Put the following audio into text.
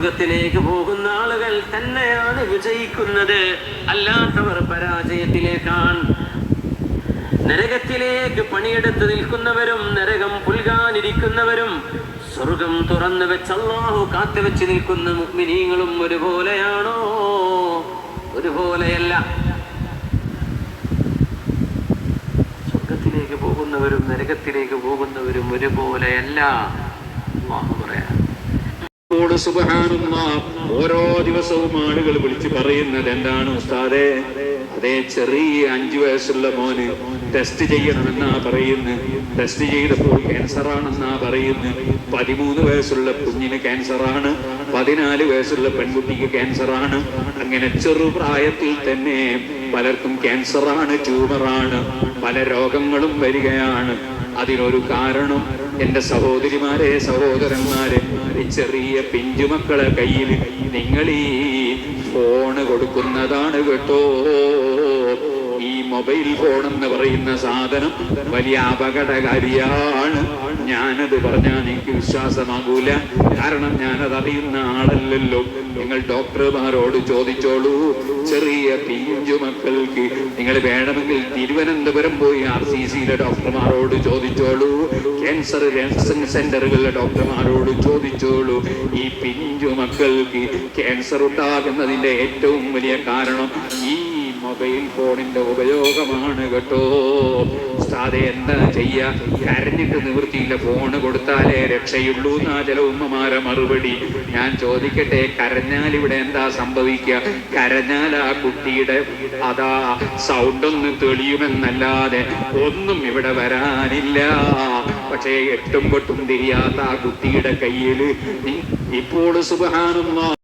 സ്വർഗ്ഗത്തിലേക്ക് പോകുന്ന ആളുകൾ തന്നെയാണ് വിജയിക്കുന്നത്, അല്ലാത്തവർ പരാജയത്തിലേക്കാണ്. നരകത്തിലേക്ക് പണിയെടുത്ത് നിൽക്കുന്നവരും നരകം പുൽകാനിരിക്കുന്നവരും സ്വർഗം തുറന്നു വെച്ച് അല്ലാഹു കാത്തുവെച്ച് നിൽക്കുന്ന മുഅ്മിനീങ്ങളും ഒരുപോലെയാണോ? ഒരുപോലെയല്ല. സ്വർഗത്തിലേക്ക് പോകുന്നവരും നരകത്തിലേക്ക് പോകുന്നവരും ഒരുപോലെയല്ല. അല്ലാഹു പറയാ. ഓരോ ദിവസവും ആളുകൾ വിളിച്ച് പറയുന്നത് എന്താണ് ഉസ്താദേ? അതേ ചെറിയ 5 വയസ്സുള്ള മോന് ടെസ്റ്റ് ചെയ്യണമെന്നാ പറയുന്നത്. ടെസ്റ്റ് ചെയ്തപ്പോൾ ക്യാൻസറാണെന്നാ പറയുന്നത്. 13 വയസ്സുള്ള കുഞ്ഞിന് ക്യാൻസറാണ്, 14 വയസ്സുള്ള പെൺകുട്ടിക്ക് ക്യാൻസറാണ്. അങ്ങനെ ചെറുപ്രായത്തിൽ തന്നെ പലർക്കും ക്യാൻസറാണ്, ട്യൂമറാണ്, പല രോഗങ്ങളും വരികയാണ്. അതിനൊരു കാരണം എന്റെ സഹോദരിമാരെ, സഹോദരന്മാരെ, ഈ ചെറിയ പിഞ്ചുമക്കളെ കയ്യിൽ നിങ്ങൾ ഈ ഫോണ് കൊടുക്കുന്നതാണ് കേട്ടോ. ഈ മൊബൈൽ ഫോൺ എന്ന് പറയുന്ന സാധനം വലിയ അപകടകാരിയാണ്. ഞാനത് പറഞ്ഞാൽ എനിക്ക് വിശ്വാസമാകൂല, കാരണം ഞാനത് അറിയുന്ന ആളല്ലല്ലോ. നിങ്ങൾ ഡോക്ടർമാരോട് ചോദിച്ചോളൂ. ചെറിയ പിഞ്ചു മക്കൾക്ക് നിങ്ങൾ വേണമെങ്കിൽ തിരുവനന്തപുരം പോയി RCCയിലെ ഡോക്ടർമാരോട് ചോദിച്ചോളൂ, ക്യാൻസർ സെന്ററുകളിലെ ഡോക്ടർമാരോട് ചോദിച്ചോളൂ. ഈ പിഞ്ചു മക്കൾക്ക് ക്യാൻസർ ഉണ്ടാകുന്നതിന്റെ ഏറ്റവും വലിയ കാരണം ഈ മൊബൈൽ ഫോണിന്റെ ഉപയോഗമാണ് കേട്ടോ. ഉസ്താദേ എന്താ ചെയ്യാ? കരഞ്ഞിട്ട് നിവൃത്തിയില്ല, ഫോണ് കൊടുത്താലേ രക്ഷയുള്ളൂ എന്നാ ചില ഉമ്മമാരെ മറുപടി. ഞാൻ ചോദിക്കട്ടെ, കരഞ്ഞാൽ ഇവിടെ എന്താ സംഭവിക്കുക? കരഞ്ഞാൽ ആ കുട്ടിയുടെ അതാ സൗണ്ട് ഒന്ന് തെളിയുമെന്നല്ലാതെ ഒന്നും ഇവിടെ വരാനില്ല. പക്ഷേ എട്ടും പൊട്ടും തിരിയാത്ത ആ കുട്ടിയുടെ കയ്യിൽ ഇപ്പോൾ സുബ്ഹാനല്ലാഹ്